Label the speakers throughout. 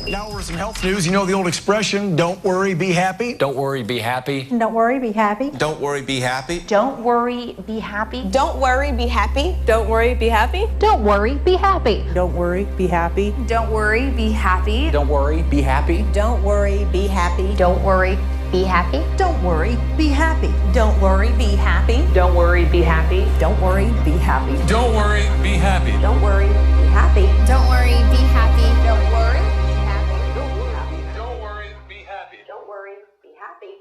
Speaker 1: Now we're some health news. You know the old expression, don't worry, be happy?
Speaker 2: Don't worry, be happy.
Speaker 3: Don't worry, be happy.
Speaker 4: Don't worry, be happy.
Speaker 5: Don't worry, be happy.
Speaker 6: Don't worry, be happy.
Speaker 7: Don't worry, be happy.
Speaker 5: Don't worry, be happy.
Speaker 7: Don't worry, be happy.
Speaker 6: Don't worry, be happy.
Speaker 2: Don't worry, be happy.
Speaker 3: Don't worry, be happy.
Speaker 5: Don't worry, be happy.
Speaker 3: Don't worry, be happy.
Speaker 6: Don't worry, be happy.
Speaker 5: Don't worry, be happy.
Speaker 3: Don't worry, be happy.
Speaker 8: Don't worry, be happy.
Speaker 3: Don't worry, be happy.
Speaker 9: Don't worry, be happy.
Speaker 6: Don't worry.
Speaker 8: Don't worry, be happy.
Speaker 3: Don't worry, be happy.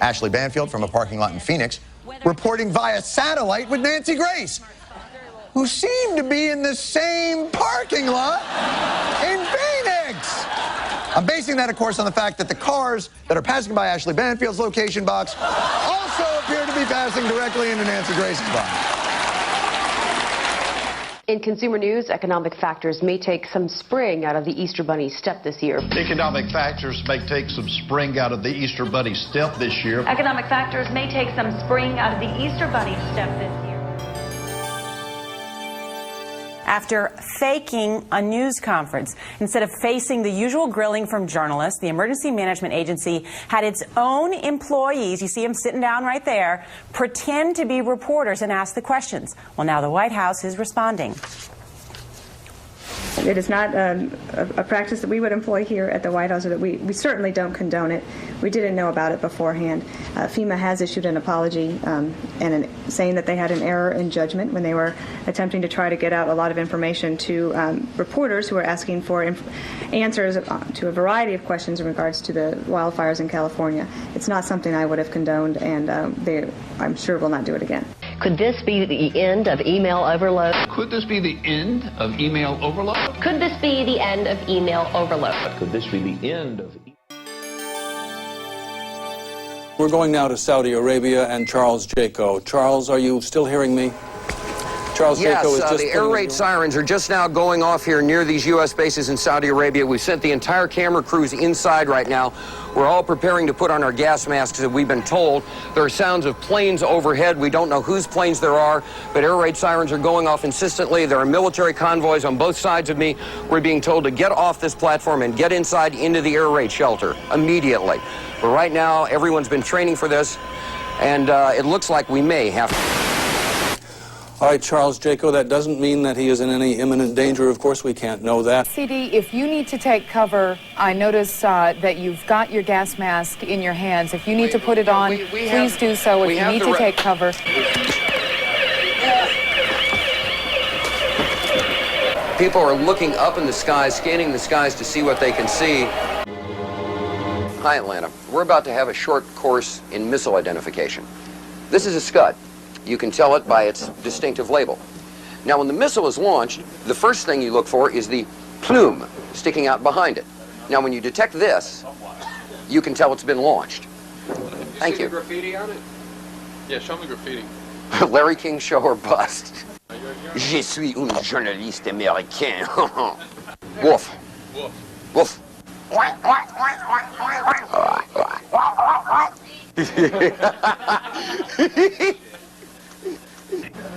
Speaker 4: Ashley Banfield from a parking lot in Phoenix reporting via satellite with Nancy Grace, who seemed to be in the same parking lot in Phoenix. I'm basing that, of course, on the fact that the cars that are passing by Ashley Banfield's location box also appear to be passing directly into Nancy Grace's box.
Speaker 10: In consumer news, economic factors may take some spring out of the Easter Bunny's step this year.
Speaker 11: Economic factors may take some spring out of the Easter Bunny step this year.
Speaker 12: Economic factors may take some spring out of the Easter Bunny step this year.
Speaker 7: After faking a news conference, instead of facing the usual grilling from journalists, the Emergency Management Agency had its own employees, you see them sitting down right there, pretend to be reporters and ask the questions. Well, now the White House is responding.
Speaker 13: It is not a practice that we would employ here at the White House, or that we certainly don't condone it. We didn't know about it beforehand. FEMA has issued an apology saying that they had an error in judgment when they were attempting to try to get out a lot of information to reporters who were asking for answers to a variety of questions in regards to the wildfires in California. It's not something I would have condoned, and they, I'm sure, will not do it again.
Speaker 10: Could this be the end of email overload?
Speaker 11: Could this be the end of email overload?
Speaker 10: Could this be the end of email overload?
Speaker 8: Could this be the end of...
Speaker 14: We're going now to Saudi Arabia and Charles Jaco. Charles, are you still hearing me? Charles
Speaker 2: Yes,
Speaker 14: Jaco is just
Speaker 2: the air raid sirens are just now going off here near these U.S. bases in Saudi Arabia. We've sent the entire camera crews inside right now. We're all preparing to put on our gas masks, as we've been told. There are sounds of planes overhead. We don't know whose planes there are, but air raid sirens are going off insistently. There are military convoys on both sides of me. We're being told to get off this platform and get inside into the air raid shelter immediately. But right now, everyone's been training for this, and it looks like we may have to.
Speaker 14: All right, Charles Jaco, that doesn't mean that he is in any imminent danger. Of course, we can't know that.
Speaker 15: CD, if you need to take cover, I notice that you've got your gas mask in your hands. If you need to put it on, please do so. If you need to take cover.
Speaker 2: People are looking up in the skies, scanning the skies to see what they can see. Hi, Atlanta. We're about to have a short course in missile identification. This is a Scud. You can tell it by its distinctive label. Now, when the missile is launched, the first thing you look for is the plume sticking out behind it. Now, when you detect this, you can tell it's been launched. Thank you.
Speaker 8: Graffiti on it? Yeah, show me graffiti.
Speaker 2: Larry King show or bust. Je suis un journaliste américain. Wolf.
Speaker 8: Wolf.
Speaker 2: Wolf.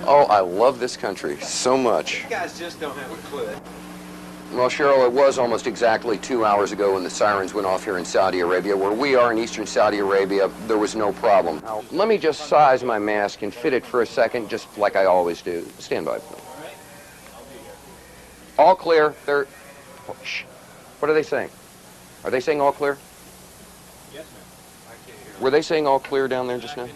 Speaker 2: Oh, I love this country so much.
Speaker 8: You guys just don't have a clue.
Speaker 2: Well, Cheryl, it was almost exactly 2 hours ago when the sirens went off here in Saudi Arabia. Where we are in eastern Saudi Arabia, there was no problem. Now, let me just size my mask and fit it for a second, just like I always do. Stand by. All clear. They're... Oh, shh. What are they saying? Are they saying all clear?
Speaker 8: Yes, ma'am. I can't hear.
Speaker 2: Were they saying all clear down there just now?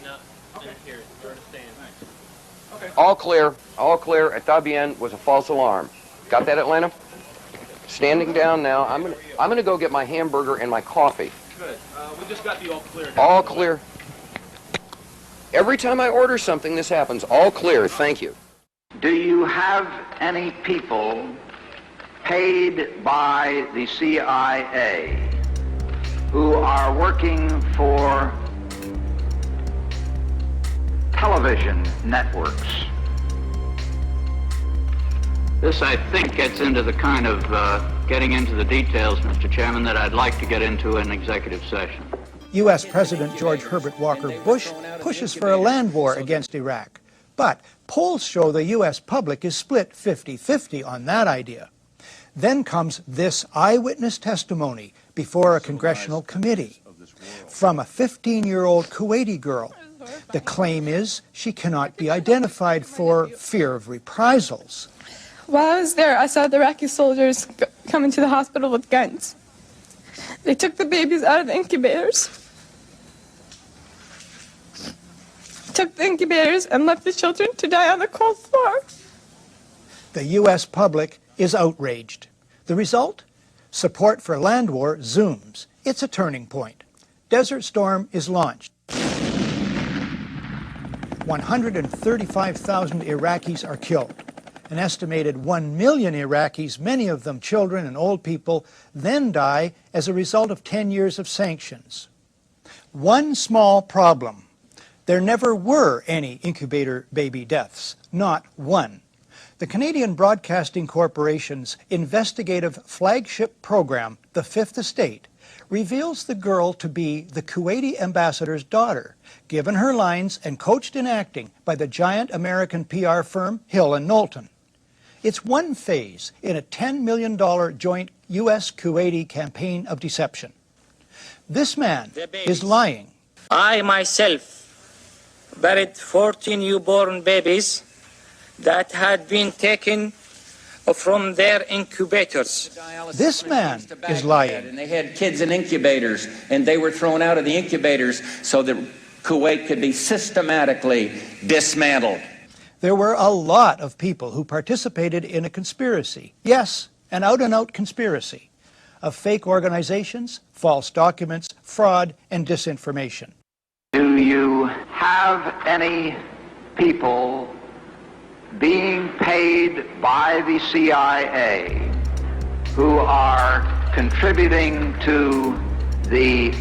Speaker 8: Okay.
Speaker 2: All clear. All clear. Está bien was a false alarm. Got that, Atlanta? Standing down now. I'm gonna go get my hamburger and my coffee.
Speaker 8: Good. We just got the all clear.
Speaker 2: All clear. Every time I order something, this happens. All clear. Thank you.
Speaker 16: Do you have any people paid by the CIA who are working for television networks This, I think, gets into the kind of getting into the details, Mr. Chairman, that I'd like to get into in executive session.
Speaker 9: U.S. President George Herbert Walker Bush pushes for a land war against Iraq. But polls show the U.S. public is split 50-50 on that idea. Then comes this eyewitness testimony before a congressional committee from a 15-year-old Kuwaiti girl. The claim is she cannot be identified for fear of reprisals.
Speaker 17: While I was there, I saw the Iraqi soldiers come into the hospital with guns. They took the babies out of the incubators, and left the children to die on the cold floor.
Speaker 9: The U.S. public is outraged. The result? Support for land war zooms. It's a turning point. Desert Storm is launched. 135,000 Iraqis are killed. An estimated 1 million Iraqis, many of them children and old people, then die as a result of 10 years of sanctions. One small problem. There never were any incubator baby deaths, not one. The Canadian Broadcasting Corporation's investigative flagship program, The Fifth Estate, reveals the girl to be the Kuwaiti ambassador's daughter, given her lines and coached in acting by the giant American PR firm Hill & Knowlton. It's one phase in a $10 million joint U.S.-Kuwaiti campaign of deception. This man is lying.
Speaker 18: I myself buried 14 newborn babies that had been taken from their incubators.
Speaker 9: This man is lying.
Speaker 19: And they had kids in incubators, and they were thrown out of the incubators so that Kuwait could be systematically dismantled.
Speaker 9: There were a lot of people who participated in a conspiracy. Yes, an out-and-out conspiracy of fake organizations, false documents, fraud, and disinformation.
Speaker 16: Do you have any people being paid by the CIA who are contributing to the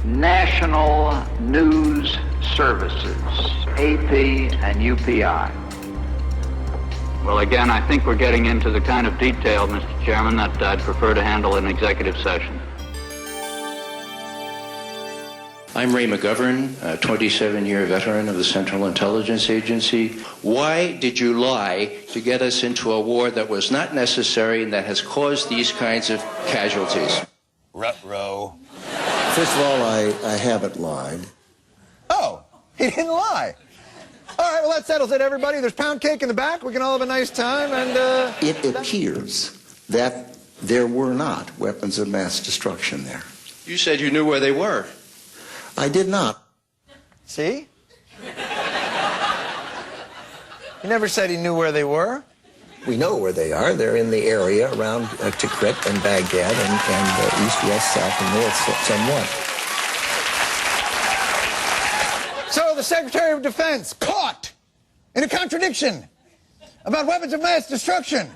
Speaker 16: national news services, AP and UPI? Well, again, I think we're getting into the kind of detail, Mr. Chairman, that I'd prefer to handle in executive session.
Speaker 20: I'm Ray McGovern, a 27-year veteran of the Central Intelligence Agency. Why did you lie to get us into a war that was not necessary and that has caused these kinds of casualties?
Speaker 4: Ruh-roh.
Speaker 21: First of all, I haven't lied.
Speaker 4: Oh, he didn't lie. All right, well, that settles it, everybody. There's pound cake in the back. We can all have a nice time, and
Speaker 21: It appears that there were not weapons of mass destruction there.
Speaker 20: You said you knew where they were.
Speaker 21: I did not.
Speaker 4: See? He never said he knew where they were.
Speaker 21: We know where they are. They're in the area around Tikrit and Baghdad and east, west, south, and north somewhat.
Speaker 4: So the Secretary of Defense caught in a contradiction about weapons of mass destruction.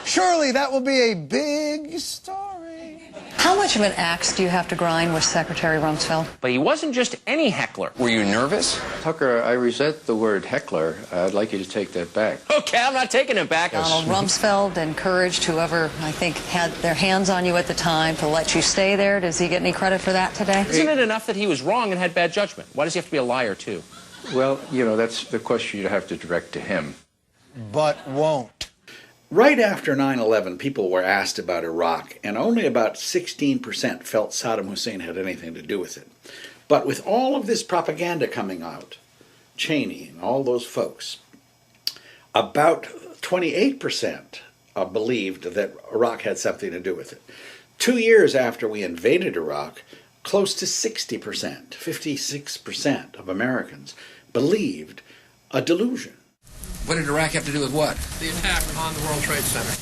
Speaker 4: Surely that will be a big story.
Speaker 22: How much of an axe do you have to grind with Secretary Rumsfeld?
Speaker 2: But he wasn't just any heckler. Were you nervous?
Speaker 20: Tucker, I resent the word heckler. I'd like you to take that back.
Speaker 2: Okay, I'm not taking it back.
Speaker 22: Donald Rumsfeld encouraged whoever, I think, had their hands on you at the time to let you stay there. Does he get any credit for that today?
Speaker 2: Isn't it enough that he was wrong and had bad judgment? Why does he have to be a liar, too?
Speaker 20: Well, you know, that's the question you'd have to direct to him.
Speaker 4: But won't.
Speaker 23: Right after 9/11, people were asked about Iraq, and only about 16% felt Saddam Hussein had anything to do with it. But with all of this propaganda coming out, Cheney and all those folks, about 28% believed that Iraq had something to do with it. 2 years after we invaded Iraq, close to 60%, 56% of Americans believed a delusion.
Speaker 24: What did Iraq have to do with what?
Speaker 25: The attack on the World Trade Center.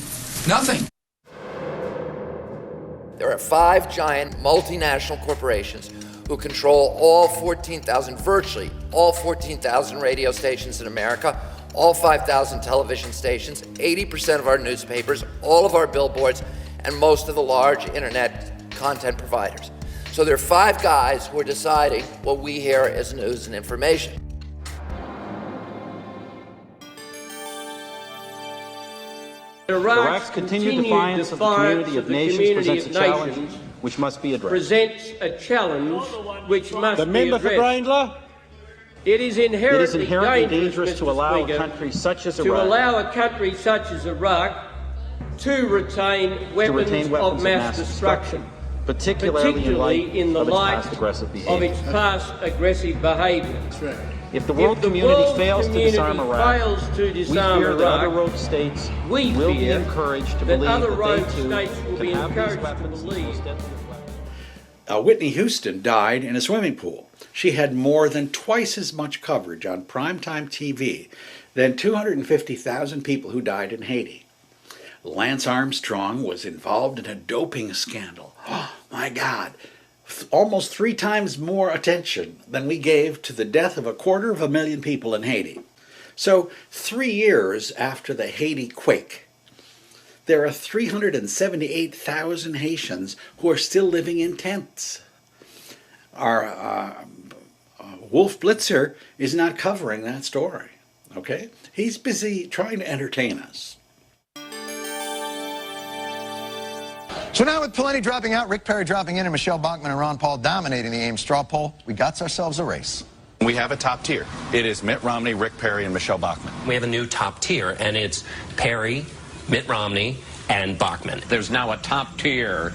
Speaker 24: Nothing.
Speaker 26: There are 5 giant multinational corporations who control all 14,000, virtually all 14,000 radio stations in America, all 5,000 television stations, 80% of our newspapers, all of our billboards, and most of the large internet content providers. So there are 5 guys who are deciding what we hear as news and information.
Speaker 1: Iraq's continued defiance of the community of nations presents a challenge which must be addressed.
Speaker 3: Presents a challenge which must
Speaker 1: The member for Grindler.
Speaker 3: It is inherently
Speaker 1: dangerous to allow a country such as Iraq
Speaker 3: to retain weapons of mass destruction, particularly in the light of its past aggressive behaviour.
Speaker 1: If the world community fails to disarm Iraq, we fear that other rogue states will be encouraged to believe that they too can have these weapons.
Speaker 23: Whitney Houston died in a swimming pool. She had more than twice as much coverage on primetime TV than 250,000 people who died in Haiti. Lance Armstrong was involved in a doping scandal. Oh, my God. Almost 3 times more attention than we gave to the death of 250,000 people in Haiti. So 3 years after the Haiti quake, there are 378,000 Haitians who are still living in tents. Our Wolf Blitzer is not covering that story, okay? He's busy trying to entertain us.
Speaker 4: So now with Pawlenty dropping out, Rick Perry dropping in, and Michelle Bachmann and Ron Paul dominating the Ames straw poll, we got ourselves a race.
Speaker 5: We have a top tier. It is Mitt Romney, Rick Perry, and Michelle Bachmann.
Speaker 6: We have a new top tier, and it's Perry, Mitt Romney, and Bachmann.
Speaker 7: There's now a top tier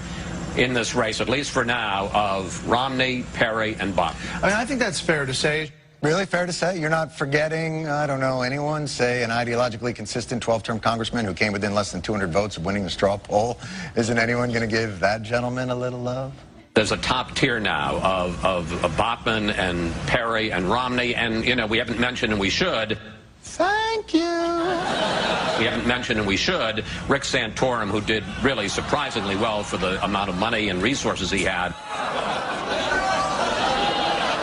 Speaker 7: in this race, at least for now, of Romney, Perry, and Bachmann.
Speaker 4: I mean, I think that's fair to say. Really fair to say? You're not forgetting, I don't know, anyone, say an ideologically consistent 12-term congressman who came within less than 200 votes of winning the straw poll? Isn't anyone going to give that gentleman a little love?
Speaker 7: There's a top tier now of Bachmann and Perry and Romney, and, you know, we haven't mentioned, and we should.
Speaker 4: Thank you.
Speaker 7: We haven't mentioned, and we should, Rick Santorum, who did really surprisingly well for the amount of money and resources he had.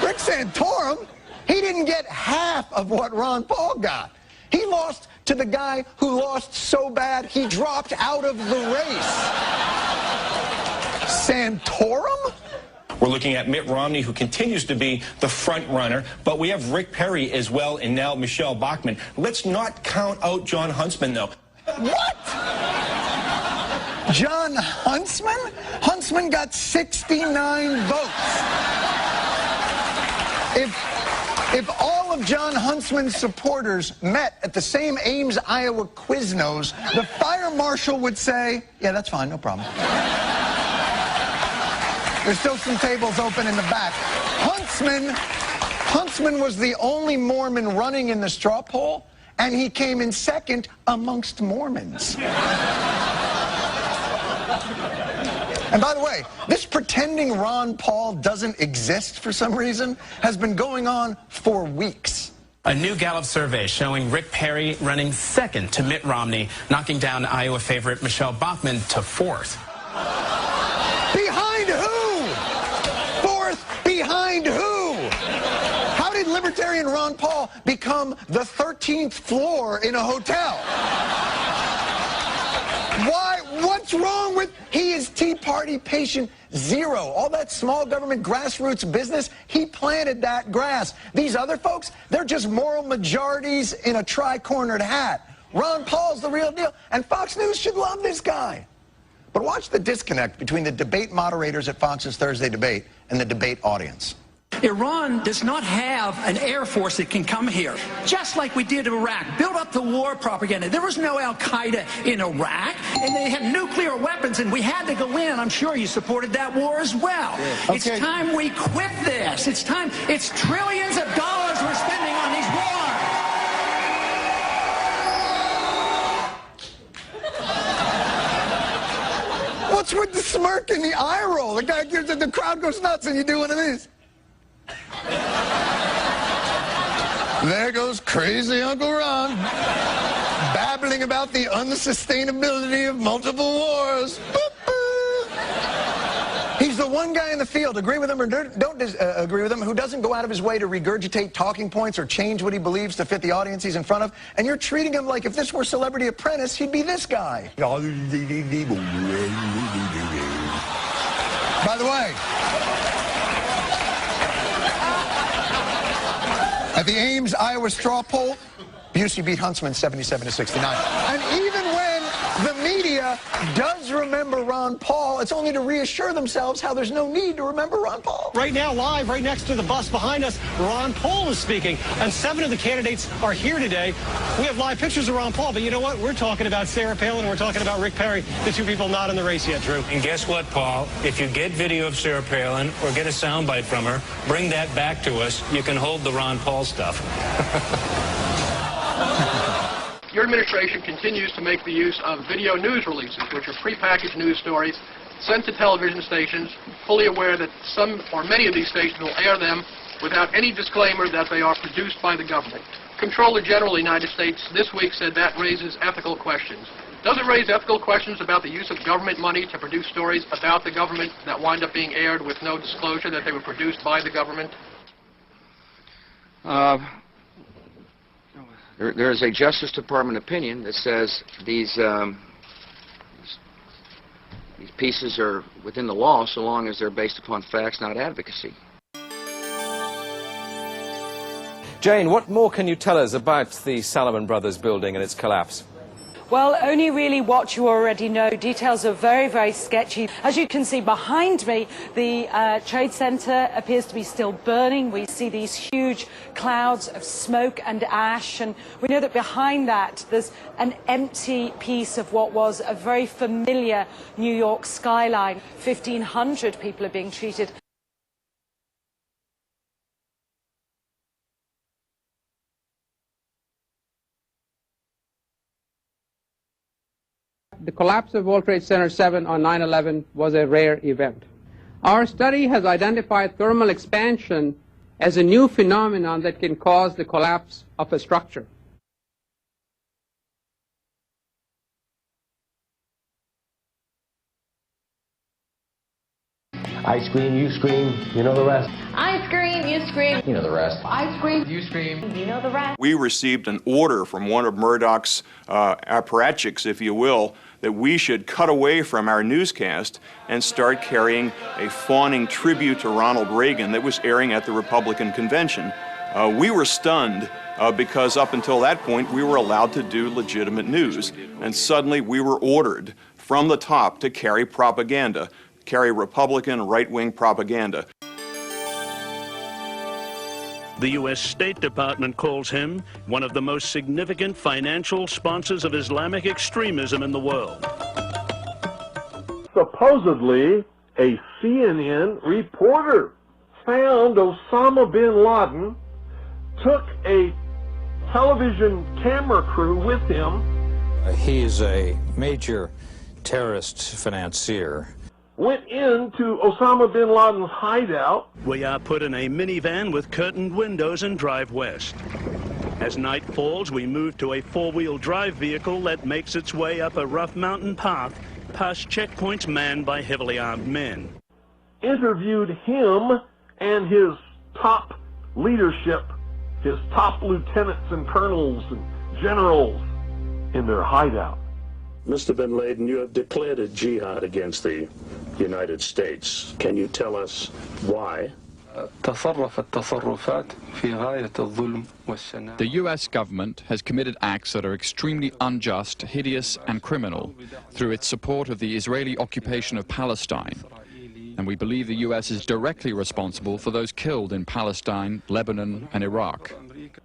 Speaker 4: Rick Santorum? He didn't get half of what Ron Paul got. He lost to the guy who lost so bad he dropped out of the race. Santorum?
Speaker 12: We're looking at Mitt Romney, who continues to be the front runner, but we have Rick Perry as well, and now Michelle Bachmann. Let's not count out John Huntsman, though.
Speaker 4: What? John Huntsman? Huntsman got 69 votes. If all of John Huntsman's supporters met at the same Ames, Iowa Quiznos, the fire marshal would say, yeah, that's fine, no problem. There's still some tables open in the back. Huntsman was the only Mormon running in the straw poll, and he came in second amongst Mormons. And by the way, this pretending Ron Paul doesn't exist for some reason has been going on for weeks.
Speaker 27: A new Gallup survey showing Rick Perry running second to Mitt Romney, knocking down Iowa favorite Michelle Bachmann to 4th.
Speaker 4: Behind who? 4th behind who? How did Libertarian Ron Paul become the 13th floor in a hotel? Why? What's wrong with... He is Tea Party patient zero. All that small government grassroots business, he planted that grass. These other folks, they're just moral majorities in a tri-cornered hat. Ron Paul's the real deal, and Fox News should love this guy. But watch the disconnect between the debate moderators at Fox's Thursday debate and the debate audience.
Speaker 28: Iran does not have an air force that can come here, just like we did in Iraq. Build up the war propaganda. There was no Al-Qaeda in Iraq, and they had nuclear weapons, and we had to go in. I'm sure you supported that war as well. Yeah. Okay. It's time we quit this. It's time. It's trillions of dollars we're spending on these wars.
Speaker 4: What's with the smirk and the eye roll? The crowd goes nuts, and you do one of these. There goes crazy Uncle Ron, babbling about the unsustainability of multiple wars. He's the one guy in the field, agree with him or don't agree with him, who doesn't go out of his way to regurgitate talking points or change what he believes to fit the audience he's in front of. And you're treating him like if this were Celebrity Apprentice, he'd be this guy. By the way, at the Ames, Iowa straw poll, Busey beat Huntsman 77-69. And even when the media does remember Ron Paul. It's only to reassure themselves how there's no need to remember Ron Paul.
Speaker 8: Right now, live, right next to the bus behind us, Ron Paul is speaking, and 7 of the candidates are here today. We have live pictures of Ron Paul, but you know what? We're talking about Sarah Palin, and we're talking about Rick Perry, the 2 people not in the race yet, Drew.
Speaker 10: And guess what, Paul? If you get video of Sarah Palin or get a soundbite from her, bring that back to us. You can hold the Ron Paul stuff.
Speaker 25: Your administration continues to make the use of video news releases, which are prepackaged news stories sent to television stations, fully aware that some or many of these stations will air them without any disclaimer that they are produced by the government. Comptroller General of the United States this week said that raises ethical questions. Does it raise ethical questions about the use of government money to produce stories about the government that wind up being aired with no disclosure that they were produced by the government?
Speaker 2: There is a Justice Department opinion that says these pieces are within the law so long as they're based upon facts, not advocacy.
Speaker 11: Jane, what more can you tell us about the Salomon Brothers building and its collapse?
Speaker 13: Well, only really what you already know. Details are very, very sketchy. As you can see behind me, the Trade Center appears to be still burning. We see these huge clouds of smoke and ash, and we know that behind that there's an empty piece of what was a very familiar New York skyline. 1,500 people are being treated.
Speaker 14: The collapse of World Trade Center 7 on 9/11 was a rare event. Our study has identified thermal expansion as a new phenomenon that can cause the collapse of a structure.
Speaker 15: I scream, you scream, you know the rest.
Speaker 17: I scream, you scream.
Speaker 15: You know the rest.
Speaker 17: I scream, you scream. You know the rest.
Speaker 18: We received an order from one of Murdoch's apparatchiks, if you will, that we should cut away from our newscast and start carrying a fawning tribute to Ronald Reagan that was airing at the Republican convention. We were stunned because up until that point we were allowed to do legitimate news, and suddenly we were ordered from the top to carry propaganda, carry Republican right-wing propaganda.
Speaker 29: The U.S. State Department calls him one of the most significant financial sponsors of Islamic extremism in the world.
Speaker 30: Supposedly, a CNN reporter found Osama bin Laden, took a television camera crew with him.
Speaker 31: He is a major terrorist financier.
Speaker 30: Went into Osama bin Laden's hideout.
Speaker 29: We are put in a minivan with curtained windows and drive west. As night falls, we move to a four-wheel drive vehicle that makes its way up a rough mountain path past checkpoints manned by heavily armed men.
Speaker 30: Interviewed him and his top leadership, his top lieutenants and colonels and generals in their hideout.
Speaker 32: Mr. bin Laden, you have declared a jihad against the United States. Can you tell us why?
Speaker 33: The U.S. government has committed acts that are extremely unjust, hideous, and criminal through its support of the Israeli occupation of Palestine. And we believe the U.S. is directly responsible for those killed in Palestine, Lebanon, and Iraq.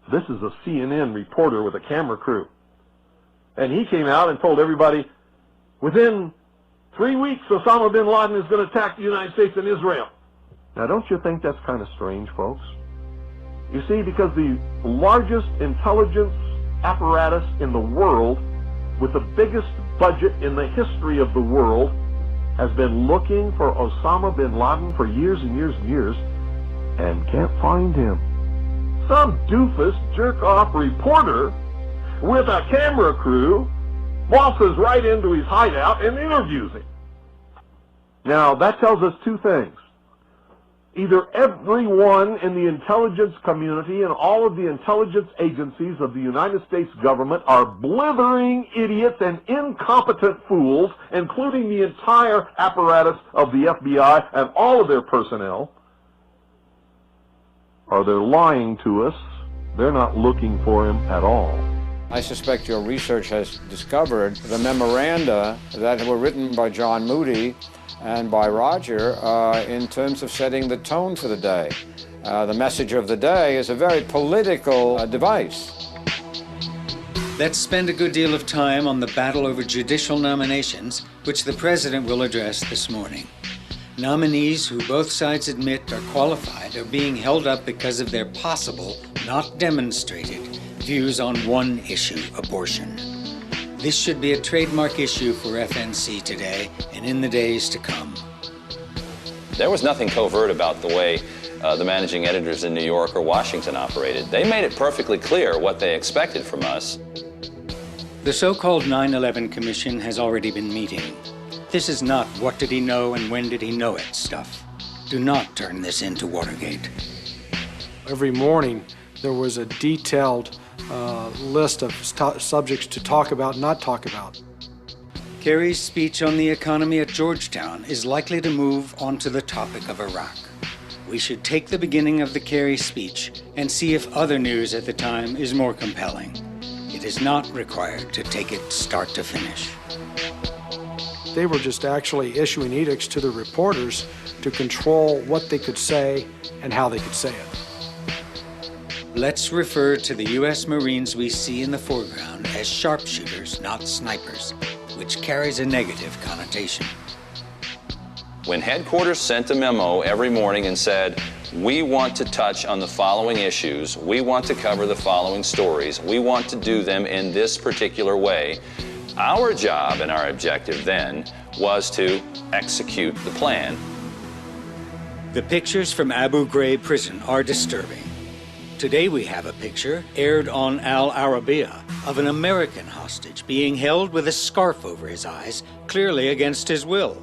Speaker 30: This is a CNN reporter with a camera crew. And he came out and told everybody, within 3 weeks, Osama bin Laden is going to attack the United States and Israel. Now, don't you think that's kind of strange, folks? You see, because the largest intelligence apparatus in the world, with the biggest budget in the history of the world, has been looking for Osama bin Laden for years and years and years, and can't find him. Some doofus, jerk-off reporter with a camera crew waltzes right into his hideout and interviews him. Now, that tells us two things. Either everyone in the intelligence community and all of the intelligence agencies of the United States government are blithering idiots and incompetent fools, including the entire apparatus of the FBI and all of their personnel, or they're lying to us. They're not looking for him at all.
Speaker 1: I suspect your research has discovered the memoranda that were written by John Moody and by Roger in terms of setting the tone for the day. The message of the day is a very political device.
Speaker 3: Let's spend a good deal of time on the battle over judicial nominations, which the president will address this morning. Nominees who both sides admit are qualified are being held up because of their possible, not demonstrated, views on one issue, abortion. This should be a trademark issue for FNC today and in the days to come.
Speaker 5: There was nothing covert about the way the managing editors in New York or Washington operated. They made it perfectly clear what they expected from us.
Speaker 3: The so-called 9/11 Commission has already been meeting. This is not what did he know and when did he know it stuff. Do not turn this into Watergate.
Speaker 6: Every morning there was a detailed list of subjects to talk about, not talk about.
Speaker 3: Kerry's speech on the economy at Georgetown is likely to move onto the topic of Iraq. We should take the beginning of the Kerry speech and see if other news at the time is more compelling. It is not required to take it start to finish.
Speaker 6: They were just actually issuing edicts to the reporters to control what they could say and how they could say it.
Speaker 3: Let's refer to the U.S. Marines we see in the foreground as sharpshooters, not snipers, which carries a negative connotation.
Speaker 5: When headquarters sent a memo every morning and said, we want to touch on the following issues, we want to cover the following stories, we want to do them in this particular way, our job and our objective then was to execute the plan.
Speaker 3: The pictures from Abu Ghraib prison are disturbing. Today we have a picture, aired on Al Arabiya, of an American hostage being held with a scarf over his eyes, clearly against his will.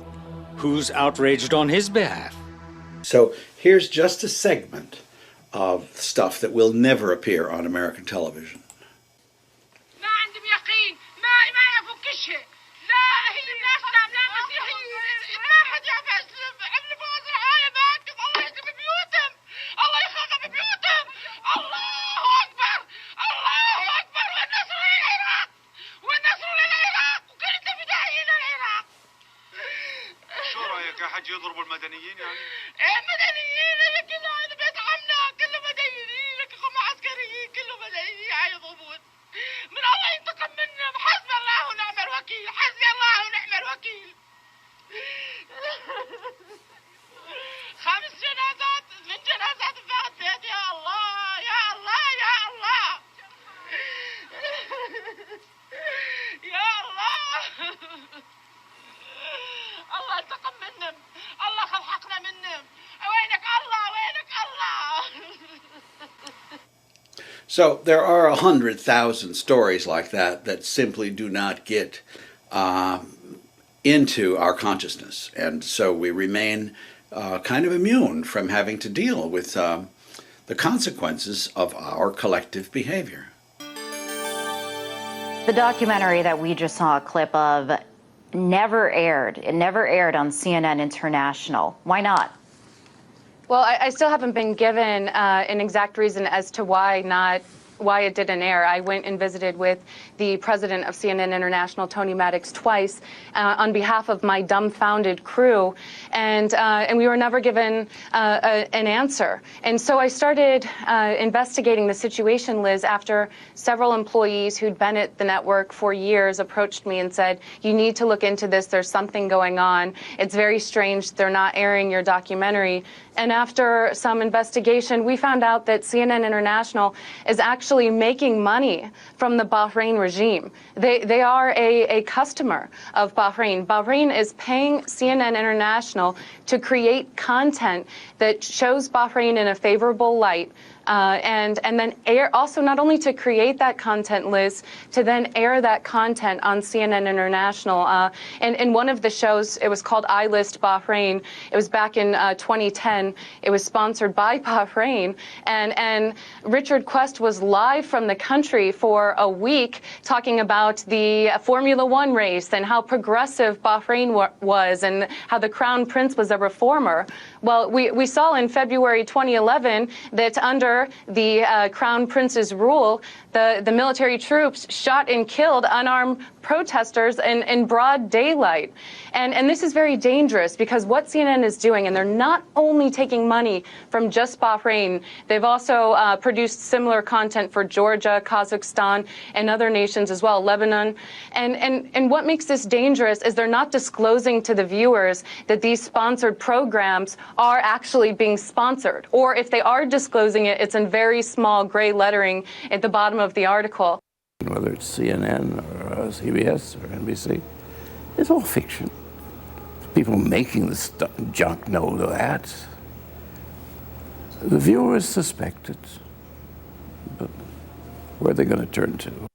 Speaker 3: Who's outraged on his behalf?
Speaker 9: So here's just a segment of stuff that will never appear on American television.
Speaker 16: يضربوا المدنيين يعني؟
Speaker 19: ايه مدنيين اللي كله هذا بيت عمنا كله مدنيين هم عسكريين كله مدنيين يضربون من الله ينتقم منهم حسبي الله ونعم الوكيل حسبي الله ونعم الوكيل 5 جنازات من جنازات فات بيت يا الله يا الله يا الله يا الله الله انتقم منهم الله خلحقنا منهم وينك الله وينك الله.
Speaker 9: So there are 100,000 stories like that simply do not get into our consciousness, and so we remain kind of immune from having to deal with the consequences of our collective behavior.
Speaker 20: The documentary that we just saw a clip of never aired. It never aired on CNN International. Why not?
Speaker 21: Well, I still haven't been given an exact reason as to why it didn't air. I went and visited with the president of CNN International, Tony Maddox, twice on behalf of my dumbfounded crew, and we were never given an answer. And so I started investigating the situation, Liz, after several employees who'd been at the network for years approached me and said, you need to look into this. There's something going on. It's very strange. They're not airing your documentary. And after some investigation, we found out that CNN International is actually making money from the Bahrain regime. They are a customer of Bahrain. Bahrain is paying CNN International to create content that shows Bahrain in a favorable light, and then air, also not only to create that content, Liz, to then air that content on CNN International. And in one of the shows, it was called I List Bahrain. It was back in 2010. It was sponsored by Bahrain. And Richard Quest was live from the country for a week talking about the Formula One race and how progressive Bahrain was and how the Crown Prince was a reformer. Well, we saw in February 2011 that under under the Crown Prince's rule, the military troops shot and killed unarmed protesters in broad daylight. And this is very dangerous because what CNN is doing, and they're not only taking money from just Bahrain, they've also produced similar content for Georgia, Kazakhstan, and other nations as well, Lebanon. And what makes this dangerous is they're not disclosing to the viewers that these sponsored programs are actually being sponsored. Or if they are disclosing it, it's in very small gray lettering at the bottom of the article.
Speaker 2: Whether it's CNN or CBS or NBC, it's all fiction. People making the junk know that. The viewers suspect it, but where are they going to turn to?